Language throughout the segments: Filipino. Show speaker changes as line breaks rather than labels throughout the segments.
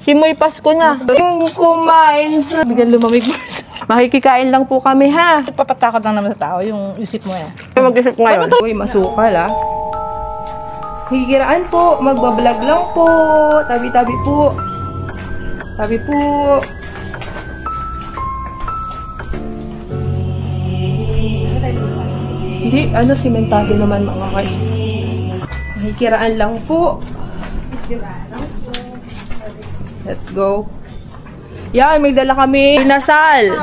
Simoy Pasko na. Yung kumain sa...
Bigyan lumamig, Mars.
Makikikain lang po kami, ha?
Papatakot lang naman sa tao, yung isip mo
Mag-isip ngayon. Uy, masukal, ha? Higiraan po. Magbablog lang po. Tabi-tabi po. Tabi po. Hindi, simentado naman mga guys. Makikiraan lang po. Let's go. Yan, may dala kami. Inasal.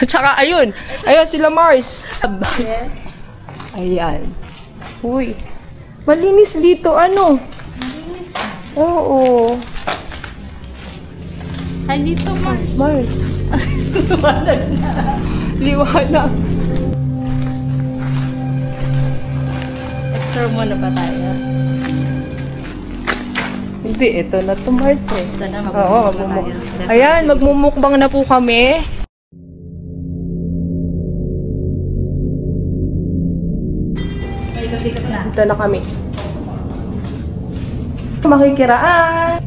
Tsaka, ayun. Ayun, sila Mars. Ayan. Uy. Malinis dito, ano? Malinis. Oo.
Ay, dito, Mars.
Mars. Liwanag na. Liwanag.
Sure mo na ba tayo?
Hindi, ito na to Mars eh.
Ito na,
Oo, ayan, magmumukbang na po kami. Ito na kami. Makikiraan.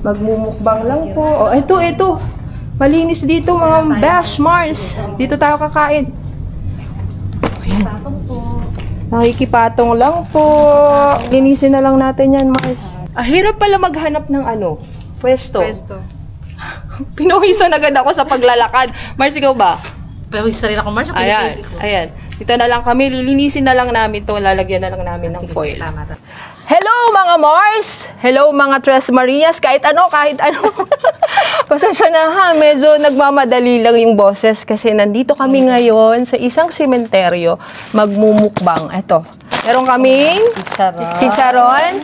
Magmumukbang lang po. Oh, ito. Malinis dito mga bash, Mars. Dito tayo kakain. Ayan. Makikipatong lang po. Linisin na lang natin yan, Mars. Hirap pala maghanap ng pwesto. Pinawisan agad ako sa paglalakad. Mars, ikaw ba?
Pawis rin ako, Mars.
Ayan. Dito na lang kami. Lilinisin na lang namin to. Lalagyan na lang namin ng foil.
Salamat.
Hello mga Mars! Hello mga Tres Marias! Kahit ano. Pasensya na ha, medyo nagmamadali lang yung boses kasi nandito kami ngayon sa isang sementeryo magmumukbang. Eto, meron kaming chicharon,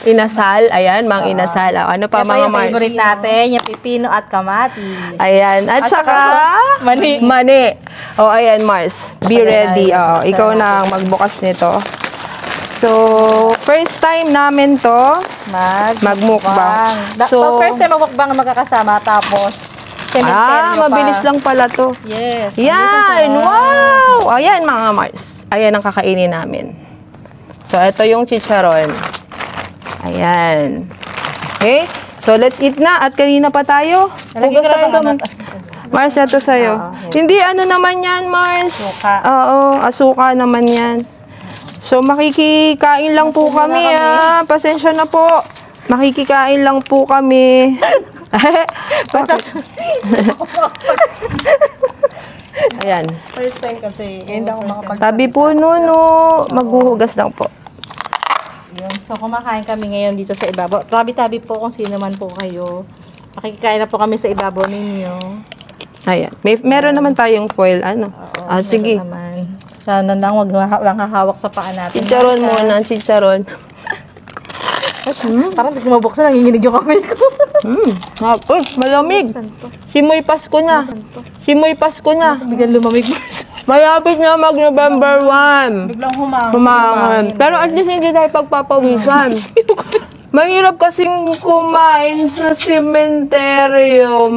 inasal, ayan, mga inasal. Ano pa mga Mars?
Yung favorite natin, yung pipino at kamatis.
Ayan, at saka mani. O, ayan Mars, be ready. Ikaw na ang magbukas nito. So, first time namin to magmukbang.
So, first time magmukbang magkakasama, tapos cementerio
mabilis lang pala to.
Yes.
Yan! Wow! Ayan mga Mars. Ayan ang kakainin namin. So, ito yung chicharon. Ayan. Okay? So, let's eat na. At kanina pa tayo. Hugas tayo naman. Mars, ito sa'yo. Hindi, naman yan, Mars.
Asuka.
Oo, asuka naman yan. So, makikikain lang po kami, ha. Pasensya na po. Makikikain lang po kami. Ayan.
First time kasi, hindi ako makapag...
Tabi po, Nuno. Maghuhugas lang po.
Yun. So, kumakain kami ngayon dito sa ibabaw. Tabi-tabi po kung sino man po kayo. Makikikain na po kami sa ibabaw ninyo.
Ayan. Meron naman tayong foil, sige.
Naman. Sana lang, wag lang hahawak sa paa natin.
Chicharon muna, chicharon.
Parang hindi mabuksan, nanginginig yung kamay ko.
Malamig. Simoy Pasko na. Simoy Pasko na.
Bigyan lumamig, Mars.
Malapit na mag-November 1.
Biglang humangin.
Humangin. Pero at least hindi tayo pagpapawisan. Mahirap kasing kumain sa sementeryo.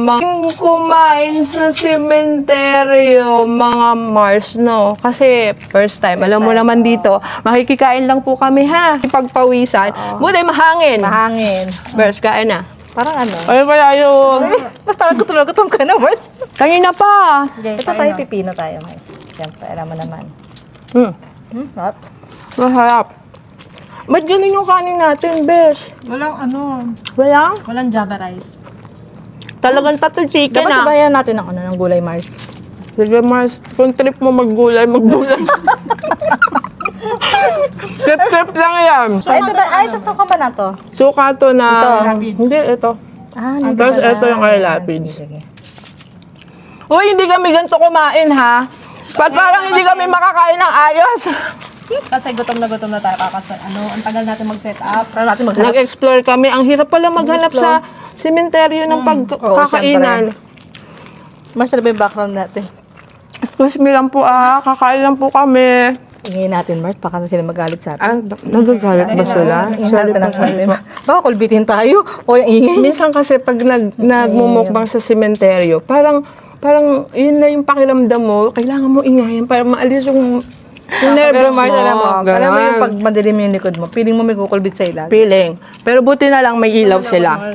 Mga Mars, no? Kasi first time, alam mo naman dito, makikikain lang po kami, ha? Pagpawisan. Buti mahangin.
Mahangin.
Mars, kain na.
Parang ano?
Ay, kaya yun.
Parang gutom ka na, Mars.
Kanina pa.
Ito tayo, pipino tayo, Mars. Siyempre, alam mo naman. What?
Masarap. Ba't ganun yung kanin natin, Besh? Walang
Java rice.
Talagang tato chicken,
Dapat sabayan natin ng gulay, Mars.
Sige, Mars. Kung trip mo maggulay. Trip lang yan.
Ito suka ba na to?
Suka to na...
Ito.
Hindi, ito. Tapos ito yung kay Lapids.
Sige.
Uy, hindi kami ganito kumain, ha? Ba't parang hindi kami makakain ng ayos?
Kasi gutom na tayo ang tagal natin mag-set up.
Nag-explore kami. Ang hirap pala maghanap sa sementeryo ng pagkakainan.
Masarap yung background natin.
Excuse me lang po, kakain lang po kami.
Ingin natin, Mars, baka na sila magalit sa atin.
Nagagalit ba sila?
Baka kulbitin tayo. O yung ingin.
Minsan kasi pag nagmumukbang sa sementeryo, parang yun na yung pakiramdam mo, kailangan mo ingayan para maalis yung
Pero Mars, alam mo
ganun.
yung pag madilim yung likod mo, feeling mo may kukulbit sa ilalim.
Feeling. Pero buti na lang may ilaw sila.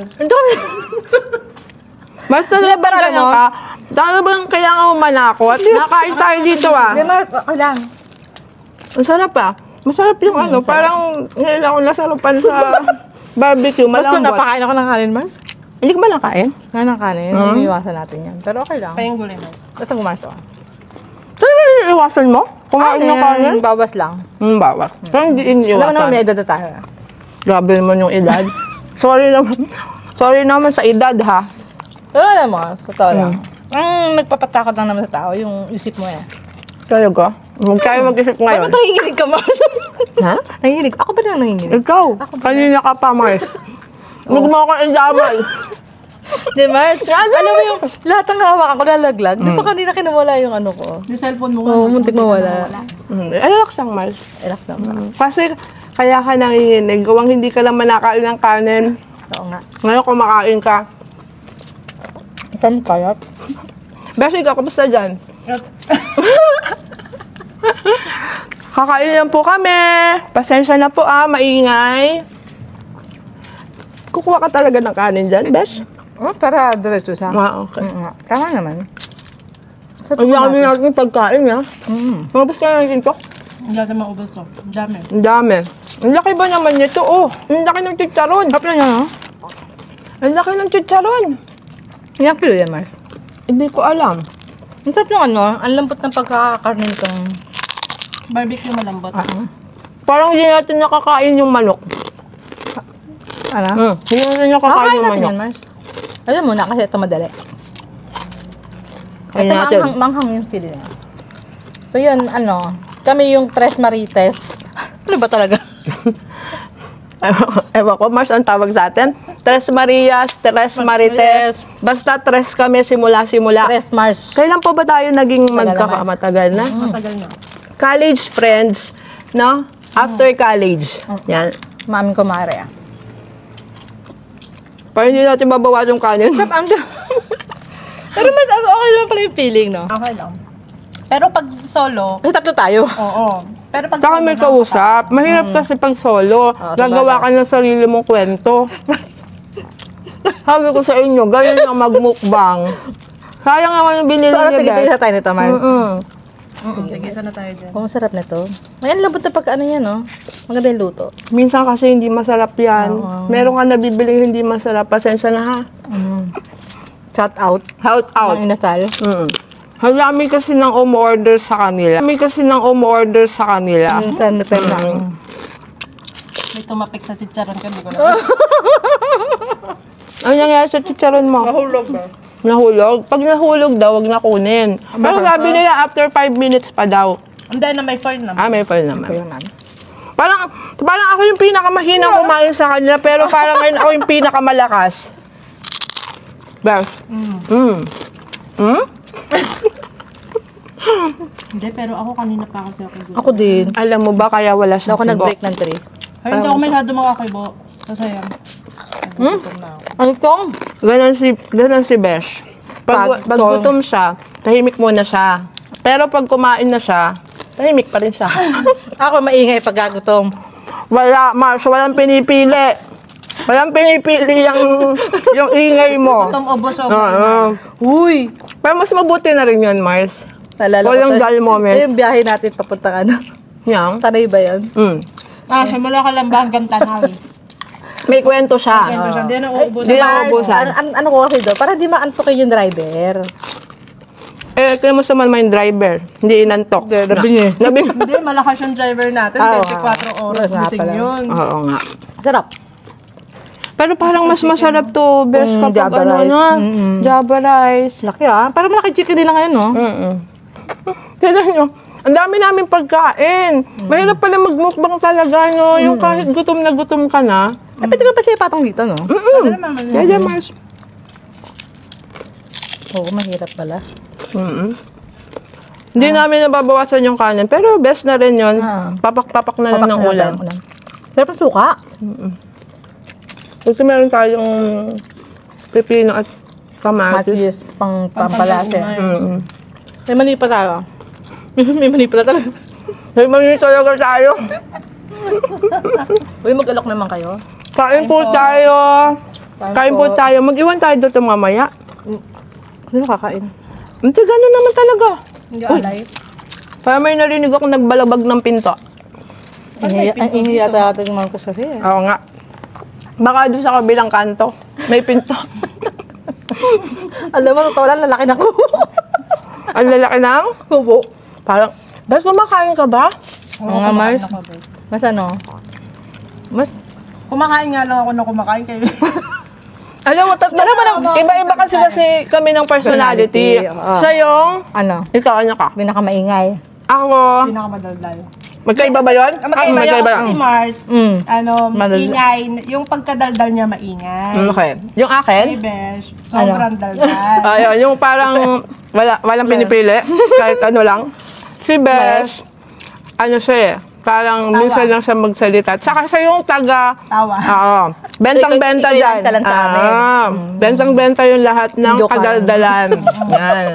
Basta na ba ganyan ka? Talagang kailangan mo manakot. Nakain tayo dito ah.
Hindi, Mars, okay lang.
Ang sarap ah. Masarap yung ano, parang ngayon ako nasarupan sa barbecue,
Basta
malambot.
napakain ako ng kanin, Mars.
Hindi ka ba nakain?
Nga ng kanin, iiwasan natin yan. Pero okay lang.
Kayang gulay, Mars.
Ito Mars, oh.
Saan mo iniiwasan mo? Kumain ng kanin?
Bawas lang.
Bawas. Saan hindi
Alam mo naman,
iniiwasan?
may edad na tayo.
Grabe naman yung edad. Sorry naman sa edad ha.
Pero alam mo, sa totoo lang. Ang nagpapatakot lang naman sa tao, yung isip mo eh.
Talaga? Huwag tayo mag-isip ngayon.
Ba't nanginginig ka, Mars?
Ha?
Nanginginig? Ako ba lang nanginginig?
Ikaw. Kanina ka pa, Mars. Huwag mo ako idamay.
Di, Mars? Alam mo yung lahat ng hawakan ko nalaglag? Di ba kanina kinawala yung ano ko?
Yung cellphone mo
Oo, muntik mawala.
Relax lang, Mars.
Relax naman.
Kasi kaya ka nanginginig. Gawang hindi ka lang manakain ng kanin.
Oo nga.
Ngayon kumakain ka.
Saan kaya?
Beshi ka, kamusta dyan? Kakain lang po kami. Pasensya na po maingay. Kukuha ka talaga ng kanin dyan, Besh?
Oh, para diretso sa.
Okay.
Tama naman.
Ang dami natin pagkain, ha? Mabos ka na natin to?
Ang dami maubos to. Ang dami.
Ang dami. Ang laki ba naman nito, oh? Ang laki ng chicharon.
Hap na yan, no?
Ang laki ng chicharon.
Ilang kilo yan, Mars?
Hindi ko alam.
Ang sarap yung ano, ang lambot ng pagkakakarne nitong...
Barbecue malambot.
Parang hindi natin nakakain yung manok.
Ano?
Hindi natin nakakain
Kakain
yung
natin
manok.
yan, Mars. Alam mo na, kasi ito madali.
Kain
Ito
natin.
manghang yung sili niya. So yun, ano, kami yung Tres Marites. Ano ba talaga?
Ewan ko, Mars ang tawag sa atin. Tres Marias, Tres Marites. Basta tres kami simula-simula.
Tres Mars.
Kailan pa ba tayo naging magkakamatagal na?
Matagal na.
College friends, no? After college. Yan.
Mami ko Mare.
Parang hindi natin babawas yung kanin.
Pero mas okay naman pala yung feeling, no?
Okay lang. Pero pag solo,
Kasi tatlo tayo.
oo. Pero pag
Saka may kausap. Mahirap kasi pag solo. Gagawa ka ng sarili mong kwento. Sabi ko sa inyo, ganyan ang magmukbang. Sayang naman yung binili
So, ano,
niya,
tigil-tigil tayo nito, Mars?
tigisa na tayo dyan.
Kung masarap nito. Ngayon, labot na pagka ano yan, no? Maganda yung luto.
Minsan kasi hindi masarap yan. Meron ka nabibili hindi masarap. Pasensya na ha.
Shout out.
Shout out.
Ang inasal.
Halami kasi nang umorder sa kanila.
Minsan na tayo na.
May tumapik sa chicharon ka, hindi ko na.
Ano nangyari sa chicharon mo?
Mahulog ba?
Nahulog? Pag nahulog daw, wag na kunin. Pero sabi nila, after 5 minutes pa daw.
Hindi na may foil naman.
May foil naman.
Ayun, ma'am.
Parang ako yung pinakamahinang kumain sa kanila, pero parang ngayon ako yung pinakamalakas. Beth?
Hindi, pero ako kanina pa kasi ako gusto.
Ako din.
Alam mo ba, kaya wala siyang
Ako nag-break ng 3.
Ay, hindi ako masyado makakibo. Sasayang.
Ano tong?
Ganon si Besh. Pag gutom siya, tahimik muna siya. Pero pag kumain na siya, tahimik pa rin siya.
Ako maingay pag gagutom.
Wala, Mars, walang pinipili. Walang pinipili yung ingay mo.
Tom ubos o.
Uy!
Pero mas mabuti na rin yun, Mars.
Nalala ko
Walang
tayo.
dull moment.
Yung biyahe natin papuntang ano.
Yang?
Tanay ba yun?
Simula ka lang ba hanggang Tanawi?
May kwento siya.
Kwento siya, hindi na uubusan.
Hindi na uubusan.
Ano ko kasi doon? Para di maantokin yung driver.
Kamusta man yung driver? Hindi inantok.
Nabingi.
Hindi, malakas yung driver natin.
Oo,
24 oras
nga
gising
pala.
yun.
Oo nga.
Sarap.
Pero parang mas masarap to, Besh, kapag
Java
ano
rice.
na. Java rice.
Laki Parang malaki chicken nila ngayon, no?
Tignan nyo, ang dami namin pagkain. Mahirap pala magmukbang talaga, no? Yung kahit gutom na gutom ka na.
Pwede ka pa siya patong dito, no?
Pwede naman.
Kaya, Mars.
Oo, mahirap pala.
Hindi namin nababawasan yung kanin. Pero best na rin yun. Papak-papak na lang ng ulam.
Sarap ang suka.
Kasi meron tayong pepino at kamatis.
Matis, pampalase.
Mm-mm.
May mani pa tayo. May mani pala talaga.
May talaga tayo.
Uy, mag-alok naman kayo.
Kain po tayo. Kain po tayo. Mag-iwan tayo doon mamaya.
Sino kakain?
Hindi, gano'n naman talaga.
Hindi alay.
Para may narinig akong nagbalabag ng pinto.
Ang ini yata ata yung Marcos kasi.
Oo nga. Baka doon sa kabilang kanto. May pinto.
Alam mo, totoo lang, lalaki na ko.
Ang lalaki ng?
Kubo.
Parang, Bes, kumakain ka ba?
Oo nga, Mars. Mas ano? Mas,
Kumakain nga lang ako na kumakain kayo.
Alam mo, iba-iba kasi kami ng personality.
Oo.
Siya yung,
ano?
ikaw, ano ka?
Pinakamaingay.
Ako,
Pinakamadaldal.
magkaiba ba yun?
Magkaiba yun si Mars.
Madaldal.
Ingay. Yung pagkadaldal niya maingay.
Okay. Yung akin?
Hey, Besh. Sobrang daldal.
Ayun, yung parang walang pinipili. Kahit ano lang. Si Besh, ano siya eh. Parang
Tawa.
minsan lang siya magsalita. Tsaka siya yung taga,
Tawa.
oo, bentang-benta
So, ikaw
dyan.
yung talan sa amin.
Bentang-benta yung lahat ng
Joke lang.
kadaldalan. Yan.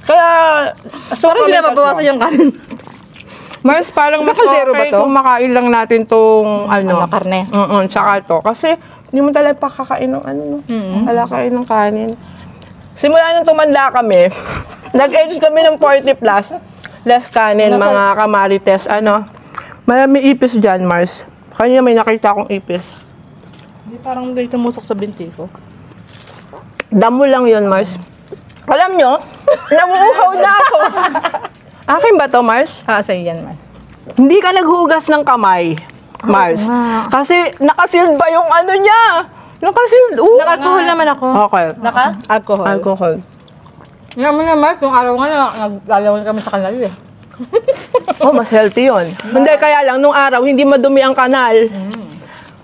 Kaya, so
Parang hindi na mabawasan yung kanin.
Mars, parang mas
kaldero ba
okay
to?
kung makain lang natin tong
Ano, karne.
Tsaka to. Kasi, hindi mo talaga pakakain ng ano, no? Wala kain ng kanin. Simula nung tumanda kami, nag-age kami ng 40 plus, less kanin, mga kamarites, ano. Marami ipis dyan, Mars. Kanya may nakita akong ipis.
Hindi parang hindi tumusok sa binti ko.
Damo lang yun, Mars. Alam nyo, namuuhaw na ako. Akin ba to, Mars?
Sa'yo yan, Mars.
Hindi ka naghugas ng kamay, Mars. Kasi nakasealed ba yung ano niya? Nakasealed.
Nag-alcohol naman ako.
Okay.
Alcohol.
Alcohol.
Nga mo na, Mars, yung araw nga naglalawin kami sa kanal eh.
Oh, mas healthy yun. Hindi, kaya lang, nung araw, hindi madumi ang kanal.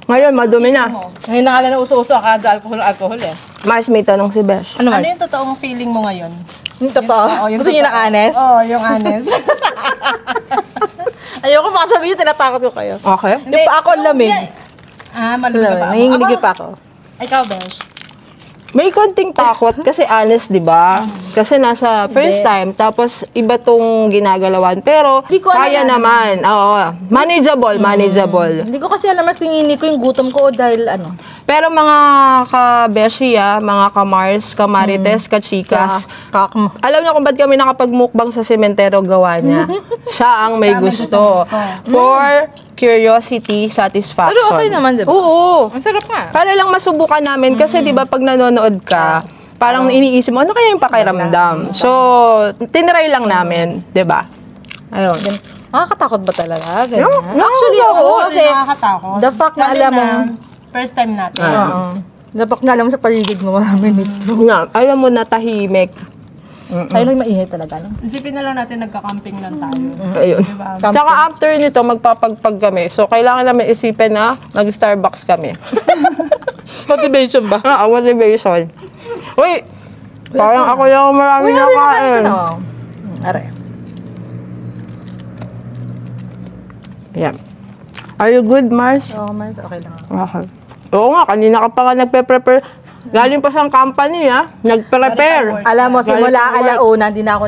Ngayon, madumi na.
Ngayon na nga lang na uso-uso ang alcohol eh.
Mars, may tanong si Besh.
Ano,
Ano
Mars?
yung totoong feeling mo ngayon?
Yung totoo?
yung
Gusto niyo ng honest?
Oo, yung honest.
Ayoko baka sabihin, tinatakot ko kayo.
Okay.
Yung pa ako ang lamig.
Malamig ka pa.
Nanginginig pa ako.
Ikaw, Besh.
May konting takot kasi honest, di ba? Kasi nasa first time, tapos iba tong ginagalawan. Pero,
Di ko alam
kaya
yan.
naman. Oo. Manageable.
Hindi ko kasi alam, Mars, kung hinihingi ko yung gutom ko o dahil ano.
Pero mga ka-beshi, mga ka-Mars, ka-Marites, ka-Chikas,
Kakmo.
alam niyo kung ba't kami nakapagmukbang sa sementero gawa niya? Siya ang may gusto. For curiosity, satisfaction.
Pero okay naman, di ba?
Oo.
Ang sarap nga.
Para lang masubukan namin kasi 'di ba pag nanonood ka, parang iniisip mo ano kaya yung pakiramdam. So, tinry lang namin, 'di ba? Ayun.
Nakakatakot ba talaga? Ganyan?
No,
Actually,
no,
oo.
Oo,
Kasi,
nakakatakot.
the fact na
Lalo
alam mo,
first time natin.
oo. The fact na alam mo sa paligid mo, marami nito.
Na, alam mo na tahimik.
Tayo lang maingay talaga, no?
Isipin na lang natin nagka-camping lang tayo.
Ayun.
Diba?
Tsaka after nito, magpapagpag kami. So, kailangan namin isipin na mag-Starbucks kami.
Motivation ba?
Motivation. Uy! Parang ako lang marami nakain.
Are.
Yan. Are you good, Mars?
Oo, Mars, okay lang.
Okay. Oo nga, kanina ka pa nga nagpe-prepare. Galing pa siyang company, ha? Nag-prepare.
Alam mo, simula
Galing pa
alauna, hindi na ako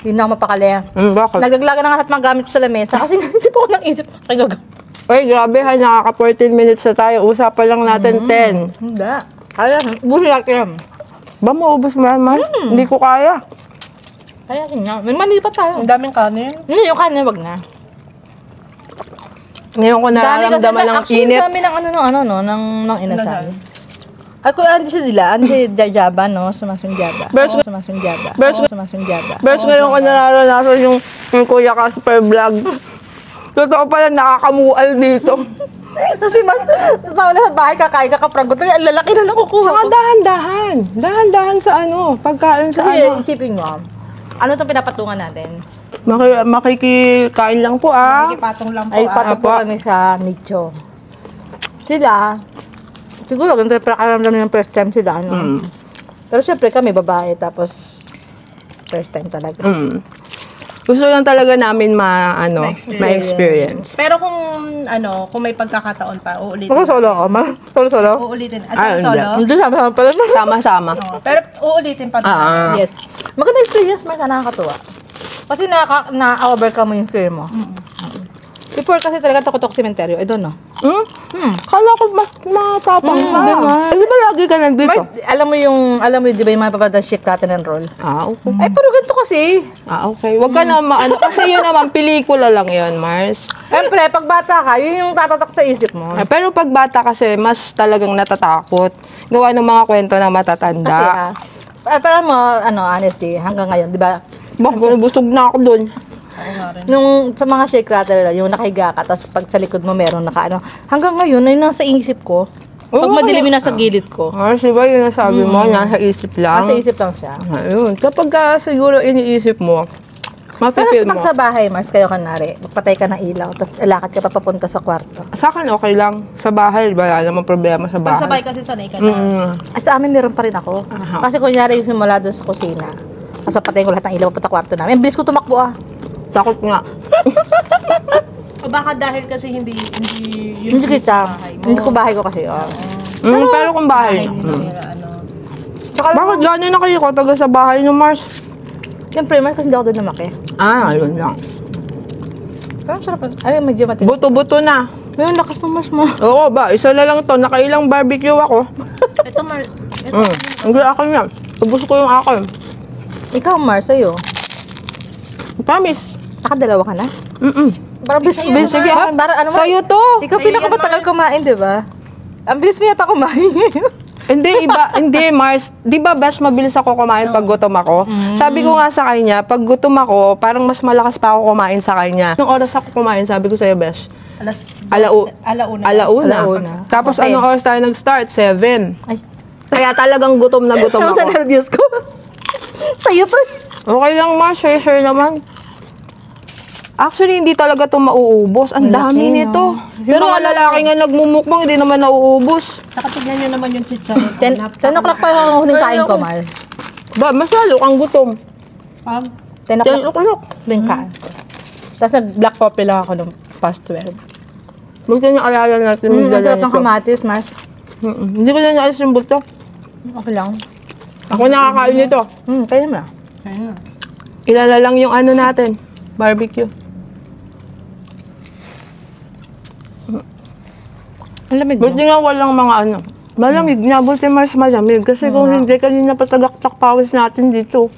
hindi na ako mapakali.
Bakit?
Nagaglaga na nga at magamit ko sa lamesa kasi naisip ako ng isip.
Uy, grabe ha, nakaka 14 minutes na tayo. Usapan lang natin 10.
Hindi. Kaya, busi natin.
Ba, maubos mo yan, Mars? Hindi ko kaya.
Kaya, nga. May mali pa tayo.
Ang daming kanin.
Hindi, yung kanin, wag na.
Ngayon ko nararamdaman ng init.
Dami ng ng inasal. Ako, hindi siya sila. Hindi jajaba, no? Sumasunjaba.
Bers-
Sumasunjaba.
Bers-
Sumasunjaba.
Bers, ngayon ko nararanasan yung Kuya Casper vlog. Totoo pala, nakakamual dito.
Kasi tao na sa bahay, kakain ka kapragot. Ang lalaki na nakukuha
Saka
ko.
dahan-dahan. Dahan-dahan sa ano, pagkain sa
Kasi,
ano.
isipin mo, ano itong pinapatungan natin?
Makikikain lang po,
Nakikipatong lang po.
Ay, patok po kami sa nicho. Sila, siguro, ganito yung pakaramdam ng first time sila, ano? Pero syempre kami, babae, tapos first time talaga.
Gusto lang talaga namin ma-experience.
Pero kung kung may pagkakataon pa, uulitin.
Mag-solo ako, ma? Solo-solo?
Uulitin.
Ah,
Solo?
Hindi, sama-sama pala.
Sama-sama.
Oo, pero uulitin pa din.
Ah.
Yes. Maganda experience, Mark, nakakatuwa. Kasi na-overcome mo yung fear mo. Before kasi talaga takot ako sementeryo. I don't know.
Kala ko mas matapang ka. Di ba lagi ka nandito?
Mars, alam mo di ba yung mga papadang shift natin and roll?
Okay.
Ay, pero ganito kasi.
Okay. Huwag ka na maano. Kasi yun naman, pelikula lang yun, Mars.
Siyempre, pag bata ka, yun yung tatatak sa isip mo.
Pero pag bata kasi, mas talagang natatakot. Gawa ng mga kwento na
Kasi
matatanda.
pero mo, honestly, hanggang ngayon, di ba?
Busog na ako dun.
Ako nga rin.
Nung sa mga shake rattle, yung nakahiga ka, tapos pag sa likod mo meron hanggang ngayon, ayun nasa isip ko. Pag
Oo,
madilim yung nasa gilid ko.
Mars, diba yun ang sabi mo, nasa isip lang.
Nasa isip lang siya.
Ayun. Kapag siguro iniisip mo,
Pero
mapipil mo.
pag sa bahay, Mars, kayo kanari, magpatay ka ng ilaw, tapos lakad ka papunta sa kwarto.
Sa akin, okay lang. Sa bahay, wala namang problema sa
Pag sabay
bahay.
kasi sanay ka na.
Sa amin meron pa rin ako. Kasi kunyari simula doon sa kusina, tapos patayin ko lahat ng ilaw papunta sa kwarto namin. Bilis ko tumakbo
Takot nga.
O baka dahil kasi hindi
Hindi
yun yung
kita.
bahay mo.
Hindi ko bahay ko kasi.
Pero kung bahay.
Bahay nila,
Bakit gano'n na kayo ko taga sa bahay ng Mars?
Siyempre, Mars, kasi hindi ako doon lumaki.
Ayun lang.
Pero ang sarap. Ay, medyo matigas.
Buto-buto na.
Ayun, lakas ng Mars mo.
Oo ba, isa na lang to. Nakailang barbecue ako.
Ito,
Hindi akin yan. Ubus ko yung akin.
Ikaw, Mars, sa'yo.
Promise.
Nakadalawa ka na? Parang bilis.
Sige,
Para ano mo?
sa'yo to.
Ikaw
Sa'yo
pinakamatagal
yan, Mars.
kumain, di ba? Ang bilis mo yata kumain.
Hindi, iba. Hindi, Mars. Di ba, Besh, mabilis ako kumain pag gutom ako? Sabi ko nga sa kanya, pag gutom ako, parang mas malakas pa ako kumain sa kanya. Nung oras ako kumain, sabi ko sa'yo, Besh,
alauna.
Alauna.
Tapos
Okay.
anong oras tayo nag-start? 7.
Ay.
Kaya talagang gutom na gutom
Ano sa
ako.
nervyos ko? Sa'yo to.
Okay lang, Mars. Share naman. Actually, hindi talaga to mauubos. Ang dami
laki,
nito.
Pero
Yung mga lalaki nga nagmumukbang, hindi naman nauubos.
Saka tignan nyo naman yung chicharon.
10 o'clock pa lang huling kain ko, Mar.
Ba, masyalo kang gutom.
Pag
10
10
o'clock
o'clock.
huling kain. Tapos nag-black coffee lang ako nung past 12.
Buti niya alala natin.
Ang
magdala
sarap ng
nito.
kamatis, Mars.
Hindi ko na naalis yung buto.
Okay lang.
Ako nakakain nito.
Kaya mo na.
ayun.
Ilala lang yung ano natin. Barbecue.
Ang lamig
Buti nga walang mga ano. Malamig na. Buti Mars malamig. Kasi kung hindi, kanina patagaktak pawis natin dito.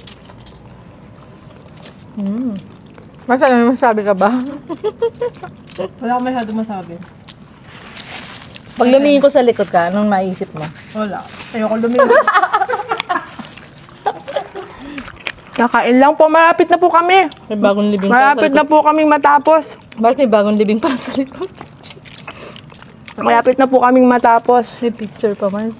Mars, ano masabi ka ba?
Wala akong masyado masabi.
Pag lumingin ko sa likod ka, anong maisip mo?
Wala. Ayoko lumilit.
Nakain lang po. Malapit na po kami.
May bagong libing
Malapit na po kaming matapos.
Bakit may bagong libing pa sa likod?
Malapit na po kaming matapos.
May picture pa, Mars.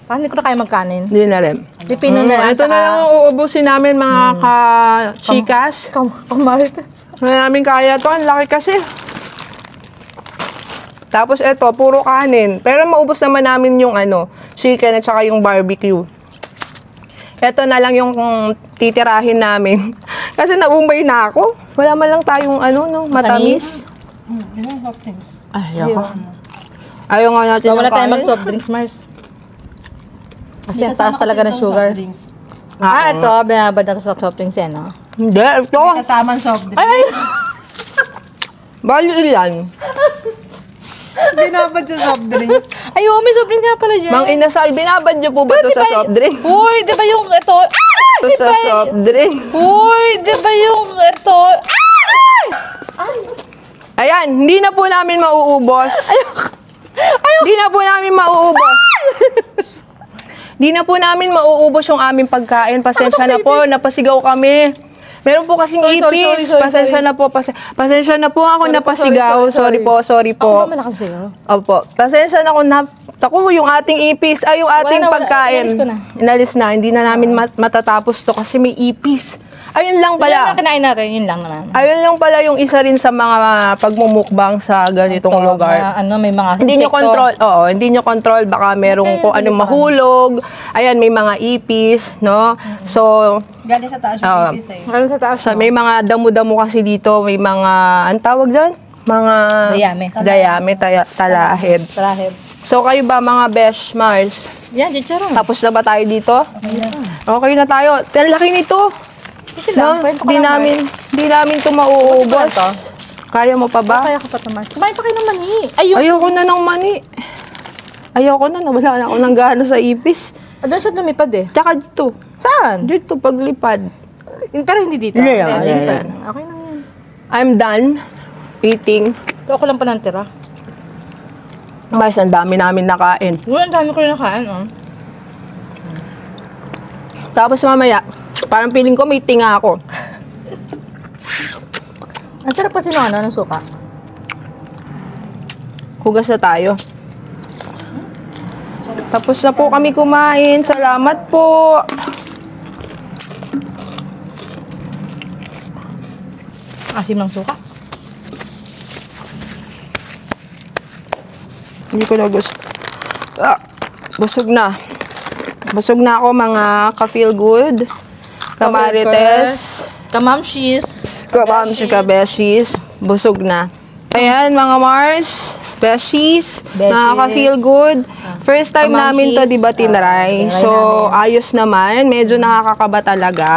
Paano hindi ko na kaya magkanin?
Hindi na rin.
Pipino na lang.
Ito na lang ang uubusin namin mga ka-chikas.
Kamaritas.
Wala namin kaya to. Ang laki kasi. Tapos ito, puro kanin. Pero maubos naman namin yung chicken at saka yung barbecue. Ito na lang yung titirahin namin. Kasi naumay na ako. Wala man lang tayong matamis.
Yun yung hot things.
Ayaw nga natin
So, wala
ng
tayong
kanin.
mag-soft drinks, Mars. Kasi ang
May kasama
taas talaga
kasi
ng
itong
sugar.
soft drinks.
Ito, binabad na to sa soft drinks yan, no?
Hindi, ito.
May kasamang soft drinks.
Bali ilan?
Binabad yung soft drinks.
Ay, oh, may soft drinks nga pala dyan.
Mang inasal, binabad niyo po ba ito sa soft drink?
Uy, di ba yung ito?
Ito sa soft drink.
Uy, di ba yung ito?
Ayan, hindi na po namin mauubos. Hindi na po namin mauubos. Hindi na po namin mauubos yung aming pagkain. Pasensya na po, napasigaw kami. Meron po kasing ipis. Pasensya na po. Pasensya na po ako napasigaw. Sorry po.
Ako ba malakas sa'yo?
Opo. Pasensya na ako Ako, yung ating ipis, yung ating
Wala na,
pagkain.
inalis ko na.
Inalis na. Hindi na namin matatapos to kasi may ipis. Ayun lang
Wala
pala.
kinain natin, yun lang naman.
Ayun lang pala yung isa rin sa mga pagmumukbang sa ganitong lugar.
May mga
Hindi nyo
insekto.
control, hindi nyo control, baka merong kung anong mahulog. Ayan, may mga ipis, no? So,
Galing sa taas yung ipis eh.
Ano sa taas?
may mga damo-damo kasi dito, may mga, ang tawag dyan? Mga
Dayami.
talahib.
Talahib.
So, kayo ba mga Besh Mars?
Yan, chicharon.
Tapos na ba tayo dito? Okay na tayo. Ang laki nito.
Sila,
No,
kwento ko
di
lang,
namin ito mauubos.
Ito.
Kaya mo pa ba?
Kaya ko pa ito, Mars. Kumain pa kayo ng mani. Ayun.
Ayoko na ng mani. Ayoko na, nawala na ako ng gana sa ipis.
Doon siya lumipad eh.
Tsaka dito.
Saan?
Dito, paglipad.
Pero hindi dito.
Yeah,
Hindi,
yeah,
dito. Okay lang yan.
I'm done eating.
Ito ako lang pa ng tira.
Mas, ang dami namin nakain.
Ang dami ko rin nakain, oh.
Tapos mamaya, parang feeling ko may tinga ako.
Ang sarap kasi ng suka.
Hugas na tayo. Tapos na po kami kumain. Salamat po.
Asim ng suka.
Hindi ko na gusto. Busog na. Busog na ako mga ka-feel good. Kamarites.
Kamamshis.
Kabeshis. Busog na. Ayan mga Mars. Beshies.
Beshies.
Mga ka-feel good. First time namin to,
Kamamshis.
di ba, tinry?
Tinry
So, ayos naman. Medyo nakakakaba talaga.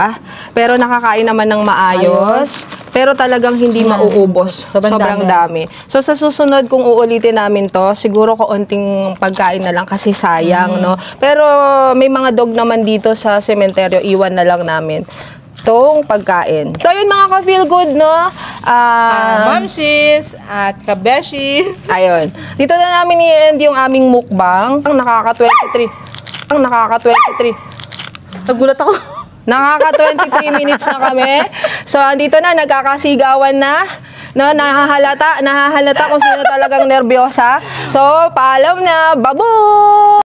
Pero nakakain naman ng maayos. Pero talagang hindi mauubos.
Sobrang
Dami. So, sa susunod, kung uulitin namin to, siguro kaunting pagkain na lang kasi sayang, no? Pero may mga dog naman dito sa sementeryo, iwan na lang namin tong pagkain. So, yun mga ka-feel good, no?
Kamamshis at kabeshi.
Ayun. Dito na namin i-end yung aming mukbang. Ang nakaka-23.
Nagulat ako.
Nakaka-23 minutes na kami. So, andito na, nagkakasigawan na. No, nahahalata kung sino talagang nervyosa. So, paalam na. Babu!